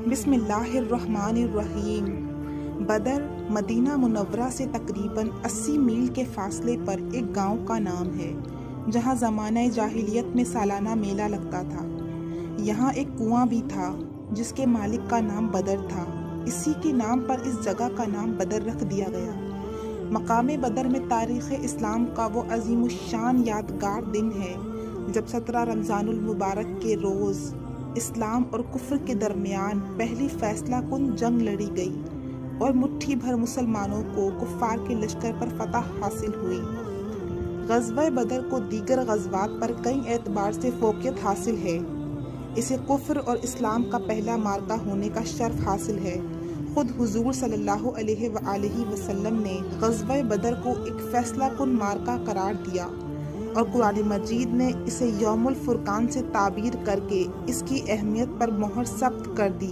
بسم اللہ الرحمن الرحیم۔ بدر مدینہ منورہ سے تقریباً 80 میل کے فاصلے پر ایک گاؤں کا نام ہے جہاں زمانہ جاہلیت میں سالانہ میلہ لگتا تھا۔ یہاں ایک کنواں بھی تھا جس کے مالک کا نام بدر تھا۔ اسی کے نام پر اس جگہ کا نام بدر رکھ دیا گیا۔ مقام بدر میں تاریخ اسلام کا وہ عظیم الشان یادگار دن ہے جب 17 رمضان المبارک کے روز اسلام اور کفر کے درمیان پہلی فیصلہ کن جنگ لڑی گئی اور مٹھی بھر مسلمانوں کو کفار کے لشکر پر فتح حاصل ہوئی۔ غزوہ بدر کو دیگر غزوات پر کئی اعتبار سے فوقیت حاصل ہے۔ اسے کفر اور اسلام کا پہلا معرکہ ہونے کا شرف حاصل ہے۔ خود حضور صلی اللہ علیہ وآلہ وسلم نے غزوہ بدر کو ایک فیصلہ کن معرکہ قرار دیا اور قرآن مجید نے اسے یوم الفرقان سے تعبیر کر کے اس کی اہمیت پر مہر ثبت کر دی۔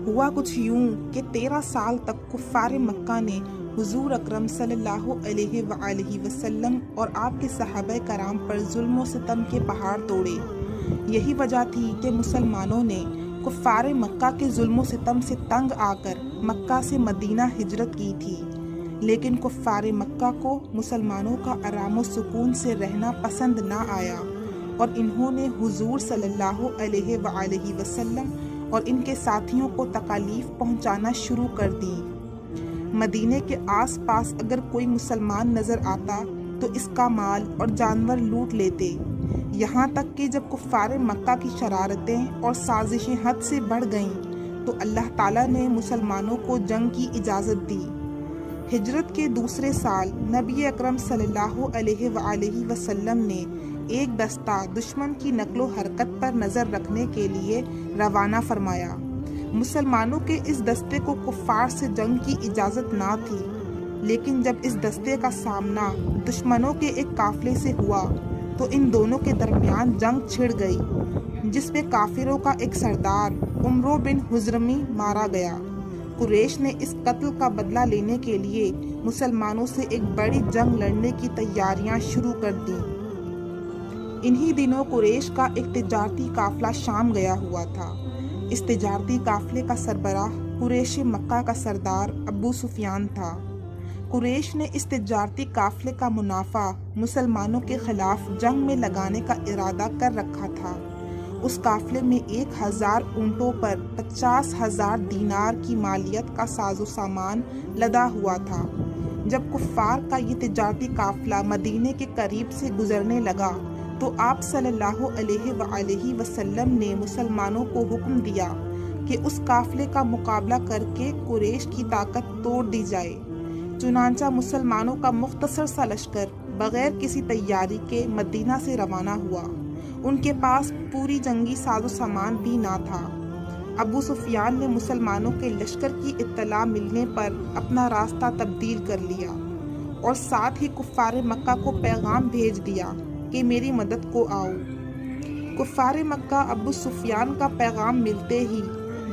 ہوا کچھ یوں کہ 13 سال تک کفار مکہ نے حضور اکرم صلی اللہ علیہ وآلہ وسلم اور آپ کے صحابہ کرام پر ظلم و ستم کے پہاڑ توڑے۔ یہی وجہ تھی کہ مسلمانوں نے کفار مکہ کے ظلم و ستم سے تنگ آ کر مکہ سے مدینہ ہجرت کی تھی، لیکن کفار مکہ کو مسلمانوں کا آرام و سکون سے رہنا پسند نہ آیا اور انہوں نے حضور صلی اللہ علیہ وآلہ وسلم اور ان کے ساتھیوں کو تکالیف پہنچانا شروع کر دی۔ مدینے کے آس پاس اگر کوئی مسلمان نظر آتا تو اس کا مال اور جانور لوٹ لیتے، یہاں تک کہ جب کفار مکہ کی شرارتیں اور سازشیں حد سے بڑھ گئیں تو اللہ تعالیٰ نے مسلمانوں کو جنگ کی اجازت دی۔ ہجرت کے دوسرے سال نبی اکرم صلی اللہ علیہ وآلہ وسلم نے ایک دستہ دشمن کی نقل و حرکت پر نظر رکھنے کے لیے روانہ فرمایا۔ مسلمانوں کے اس دستے کو کفار سے جنگ کی اجازت نہ تھی، لیکن جب اس دستے کا سامنا دشمنوں کے ایک قافلے سے ہوا تو ان دونوں کے درمیان جنگ چھڑ گئی، جس میں کافروں کا ایک سردار عمرو بن حضرمی مارا گیا۔ قریش نے اس قتل کا بدلہ لینے کے لیے مسلمانوں سے ایک بڑی جنگ لڑنے کی تیاریاں شروع کر دیں۔ انہی دنوں قریش کا ایک تجارتی قافلہ شام گیا ہوا تھا۔ اس تجارتی قافلے کا سربراہ قریش مکہ کا سردار ابو سفیان تھا۔ قریش نے اس تجارتی قافلے کا منافع مسلمانوں کے خلاف جنگ میں لگانے کا ارادہ کر رکھا تھا۔ اس قافلے میں 1000 اونٹوں پر 50,000 دینار کی مالیت کا ساز و سامان لدا ہوا تھا۔ جب کفار کا یہ تجارتی قافلہ مدینے کے قریب سے گزرنے لگا تو آپ صلی اللہ علیہ وآلہ وسلم نے مسلمانوں کو حکم دیا کہ اس قافلے کا مقابلہ کر کے قریش کی طاقت توڑ دی جائے۔ چنانچہ مسلمانوں کا مختصر سا لشکر بغیر کسی تیاری کے مدینہ سے روانہ ہوا۔ ان کے پاس پوری جنگی ساز و سامان بھی نہ تھا۔ ابو سفیان نے مسلمانوں کے لشکر کی اطلاع ملنے پر اپنا راستہ تبدیل کر لیا اور ساتھ ہی کفار مکہ کو پیغام بھیج دیا کہ میری مدد کو آؤ۔ کفار مکہ ابو سفیان کا پیغام ملتے ہی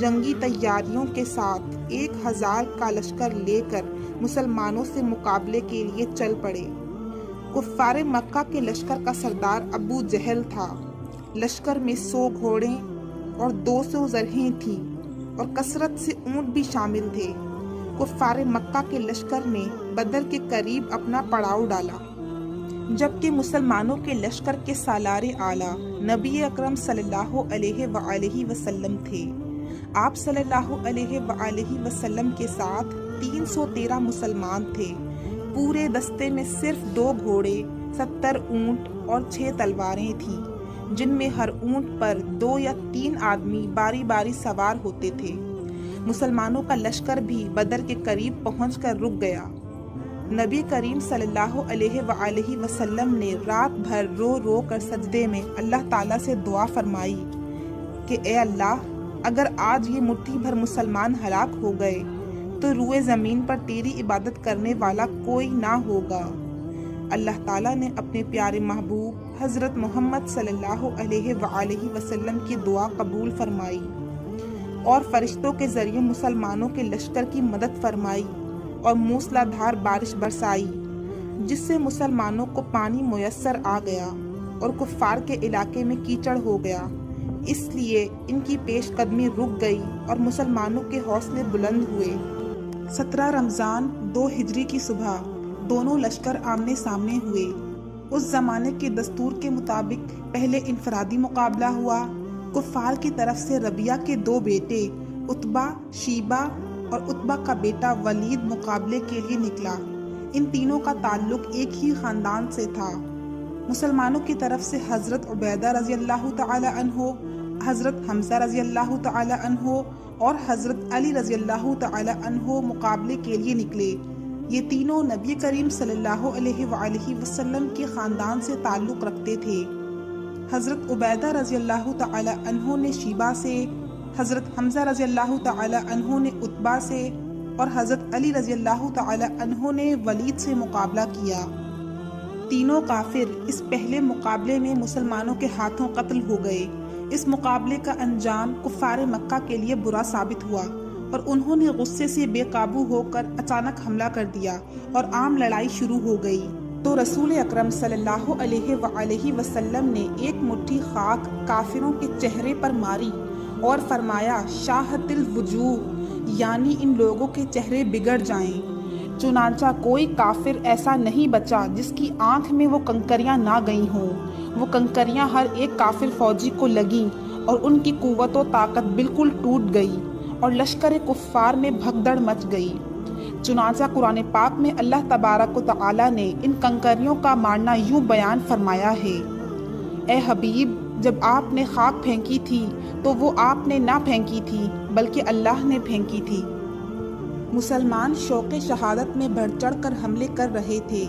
جنگی تیاریوں کے ساتھ 1000 کا لشکر لے کر مسلمانوں سے مقابلے کے لیے چل پڑے۔ کفار مکہ کے لشکر کا سردار ابو جہل تھا۔ لشکر میں 100 گھوڑے اور 200 زرہیں تھیں اور کثرت سے اونٹ بھی شامل تھے۔ کفار مکہ کے لشکر نے بدر کے قریب اپنا پڑاؤ ڈالا، جبکہ مسلمانوں کے لشکر کے سالار اعلیٰ نبی اکرم صلی اللہ علیہ وآلہ وسلم تھے۔ آپ صلی اللہ علیہ وآلہ وسلم کے ساتھ 313 مسلمان تھے۔ پورے دستے میں صرف 2 گھوڑے، 70 اونٹ اور 6 تلواریں تھیں، جن میں ہر اونٹ پر 2 یا 3 آدمی باری باری سوار ہوتے تھے۔ مسلمانوں کا لشکر بھی بدر کے قریب پہنچ کر رک گیا۔ نبی کریم صلی اللہ علیہ وآلہ وسلم نے رات بھر رو رو کر سجدے میں اللہ تعالیٰ سے دعا فرمائی کہ اے اللہ، اگر آج یہ مٹھی بھر مسلمان ہلاک ہو گئے تو روئے زمین پر تیری عبادت کرنے والا کوئی نہ ہوگا۔ اللہ تعالیٰ نے اپنے پیارے محبوب حضرت محمد صلی اللہ علیہ وآلہ وسلم کی دعا قبول فرمائی اور فرشتوں کے ذریعے مسلمانوں کے لشکر کی مدد فرمائی اور موسلا دھار بارش برسائی، جس سے مسلمانوں کو پانی میسر آ گیا اور کفار کے علاقے میں کیچڑ ہو گیا۔ اس لیے ان کی پیش قدمی رک گئی اور مسلمانوں کے حوصلے بلند ہوئے۔ 17 رمضان 2 ہجری کی صبح دونوں لشکر آمنے سامنے ہوئے۔ اس زمانے کے دستور کے مطابق پہلے انفرادی مقابلہ ہوا۔ کفار کی طرف سے ربیعہ کے 2 بیٹے عتبہ، شیبہ اور عتبہ کا بیٹا ولید مقابلے کے لیے نکلا۔ ان تینوں کا تعلق ایک ہی خاندان سے تھا۔ مسلمانوں کی طرف سے حضرت عبیدہ رضی اللہ تعالی عنہ، حضرت حمزہ رضی اللہ تعالی عنہ اور حضرت علی رضی اللہ تعالی عنہ مقابلے کے لیے نکلے۔ یہ تینوں نبی کریم صلی اللہ علیہ وآلہ وسلم کے خاندان سے تعلق رکھتے تھے۔ حضرت عبیدہ رضی اللہ تعالی عنہ نے شیبہ سے، حضرت حمزہ رضی اللہ تعالی عنہ نے عتبہ سے اور حضرت علی رضی اللہ تعالی عنہ نے ولید سے مقابلہ کیا۔ تینوں کافر اس پہلے مقابلے میں مسلمانوں کے ہاتھوں قتل ہو گئے۔ اس مقابلے کا انجام کفار مکہ کے لیے برا ثابت ہوا اور انہوں نے غصے سے بے قابو ہو کر اچانک حملہ کر دیا اور عام لڑائی شروع ہو گئی۔ تو رسول اکرم صلی اللہ علیہ وآلہ وسلم نے ایک مٹھی خاک کافروں کے چہرے پر ماری اور فرمایا شاہت الوجوہ، یعنی ان لوگوں کے چہرے بگڑ جائیں۔ چنانچہ کوئی کافر ایسا نہیں بچا جس کی آنکھ میں وہ کنکریاں نہ گئی ہوں۔ وہ کنکریاں ہر ایک کافر فوجی کو لگیں اور ان کی قوت و طاقت بالکل ٹوٹ گئی اور لشکر کفار میں بھگدڑ مچ گئی۔ چنانچہ قرآن پاک میں اللہ تبارک و تعالی نے ان کنکریوں کا مارنا یوں بیان فرمایا ہے: اے حبیب، جب آپ نے خاک پھینکی تھی تو وہ آپ نے نہ پھینکی تھی بلکہ اللہ نے پھینکی تھی۔ مسلمان شوق شہادت میں بڑھ چڑھ کر حملے کر رہے تھے۔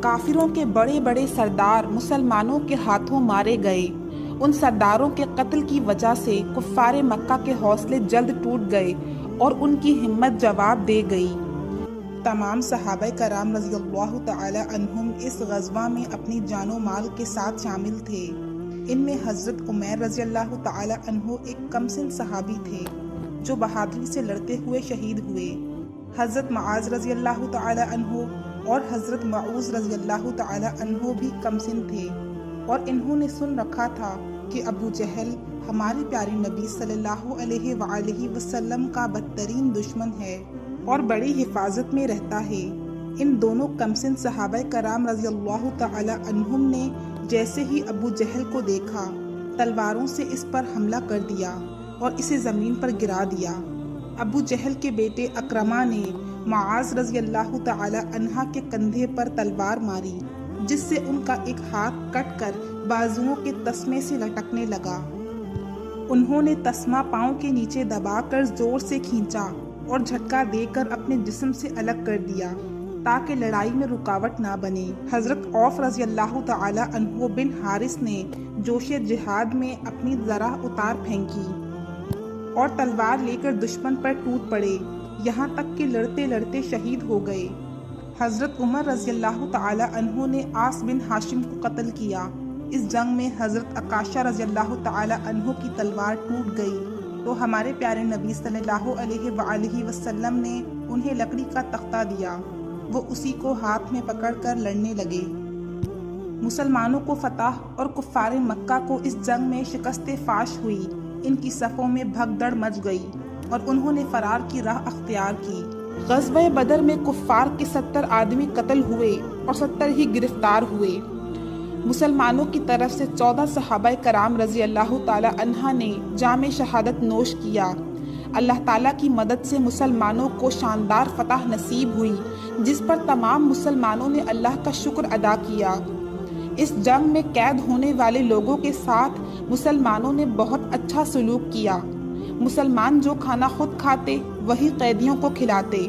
کافروں کے بڑے بڑے سردار مسلمانوں کے ہاتھوں مارے گئے۔ ان سرداروں کے قتل کی وجہ سے کفار مکہ کے حوصلے جلد ٹوٹ گئے اور ان کی ہمت جواب دے گئی۔ تمام صحابہ کرام رضی اللہ تعالی عنہم اس غزوہ میں اپنی جان و مال کے ساتھ شامل تھے۔ ان میں حضرت عمیر رضی اللہ تعالی عنہ ایک کم سن صحابی تھے جو بہادری سے لڑتے ہوئے شہید ہوئے۔ حضرت معاذ رضی اللہ تعالی عنہ اور حضرت معوذ رضی اللہ تعالی عنہ بھی کم سن تھے اور انہوں نے سن رکھا تھا کہ ابو جہل ہمارے پیارے نبی صلی اللہ علیہ وآلہ وسلم کا بدترین دشمن ہے اور بڑی حفاظت میں رہتا ہے۔ ان دونوں کمسن صحابہ کرام رضی اللہ تعالی عنہم نے جیسے ہی ابو جہل کو دیکھا تلواروں سے اس پر حملہ کر دیا اور اسے زمین پر گرا دیا۔ ابو جہل کے بیٹے اکرمہ نے معاذ رضی اللہ تعالی عنہ کے کندھے پر تلوار ماری جس سے ان کا ایک ہاتھ کٹ کر بازوؤں کے تسمے سے لٹکنے لگا۔ انہوں نے تسمہ پاؤں کے نیچے دبا کر زور سے کھینچا اور جھٹکا دے کر اپنے جسم سے الگ کر دیا تاکہ لڑائی میں رکاوٹ نہ بنے۔ حضرت عوف رضی اللہ تعالی عنہ بن حارث نے جوش جہاد میں اپنی ذرہ اتار پھینکی اور تلوار لے کر دشمن پر ٹوٹ پڑے، یہاں تک کہ لڑتے لڑتے شہید ہو گئے۔ حضرت عمر رضی اللہ تعالی عنہ نے عاص بن ہاشم کو قتل کیا۔ اس جنگ میں حضرت عکاشہ رضی اللہ تعالی عنہ کی تلوار ٹوٹ گئی تو ہمارے پیارے نبی صلی اللہ علیہ وآلہ وسلم نے انہیں لکڑی کا تختہ دیا، وہ اسی کو ہاتھ میں پکڑ کر لڑنے لگے۔ مسلمانوں کو فتح اور کفار مکہ کو اس جنگ میں شکست فاش ہوئی۔ ان کی صفوں میں بھگدڑ مچ گئی اور انہوں نے فرار کی راہ اختیار کی۔ غزوہ بدر میں کفار کے 70 آدمی قتل ہوئے اور 70 ہی گرفتار ہوئے۔ مسلمانوں کی طرف سے 14 صحابہ کرام رضی اللہ تعالی عنہ نے جام شہادت نوش کیا۔ اللہ تعالیٰ کی مدد سے مسلمانوں کو شاندار فتح نصیب ہوئی جس پر تمام مسلمانوں نے اللہ کا شکر ادا کیا۔ اس جنگ میں قید ہونے والے لوگوں کے ساتھ مسلمانوں نے بہت اچھا سلوک کیا۔ مسلمان جو کھانا خود کھاتے وہی قیدیوں کو کھلاتے۔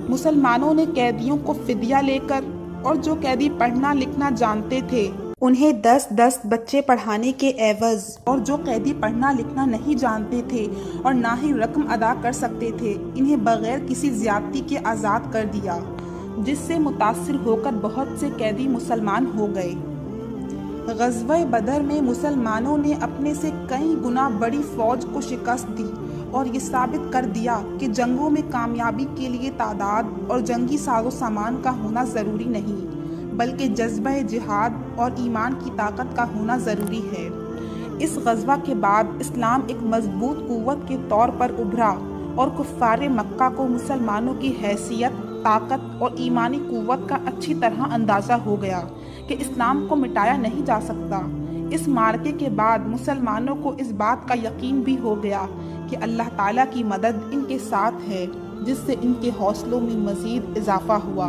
مسلمانوں نے قیدیوں کو فدیہ لے کر اور جو قیدی پڑھنا لکھنا جانتے تھے انہیں 10 بچے پڑھانے کے عوض، اور جو قیدی پڑھنا لکھنا نہیں جانتے تھے اور نہ ہی رقم ادا کر سکتے تھے انہیں بغیر کسی زیادتی کے آزاد کر دیا، جس سے متاثر ہو کر بہت سے قیدی مسلمان ہو گئے۔ غزوہ بدر میں مسلمانوں نے اپنے سے کئی گنا بڑی فوج کو شکست دی اور یہ ثابت کر دیا کہ جنگوں میں کامیابی کے لیے تعداد اور جنگی ساز و سامان کا ہونا ضروری نہیں بلکہ جذبہ جہاد اور ایمان کی طاقت کا ہونا ضروری ہے۔ اس غزوہ کے بعد اسلام ایک مضبوط قوت کے طور پر ابھرا اور کفار مکہ کو مسلمانوں کی حیثیت، طاقت اور ایمانی قوت کا اچھی طرح اندازہ ہو گیا کہ اسلام کو مٹایا نہیں جا سکتا۔ اس معرکے کے بعد مسلمانوں کو اس بات کا یقین بھی ہو گیا کہ اللہ تعالیٰ کی مدد ان کے ساتھ ہے، جس سے ان کے حوصلوں میں مزید اضافہ ہوا۔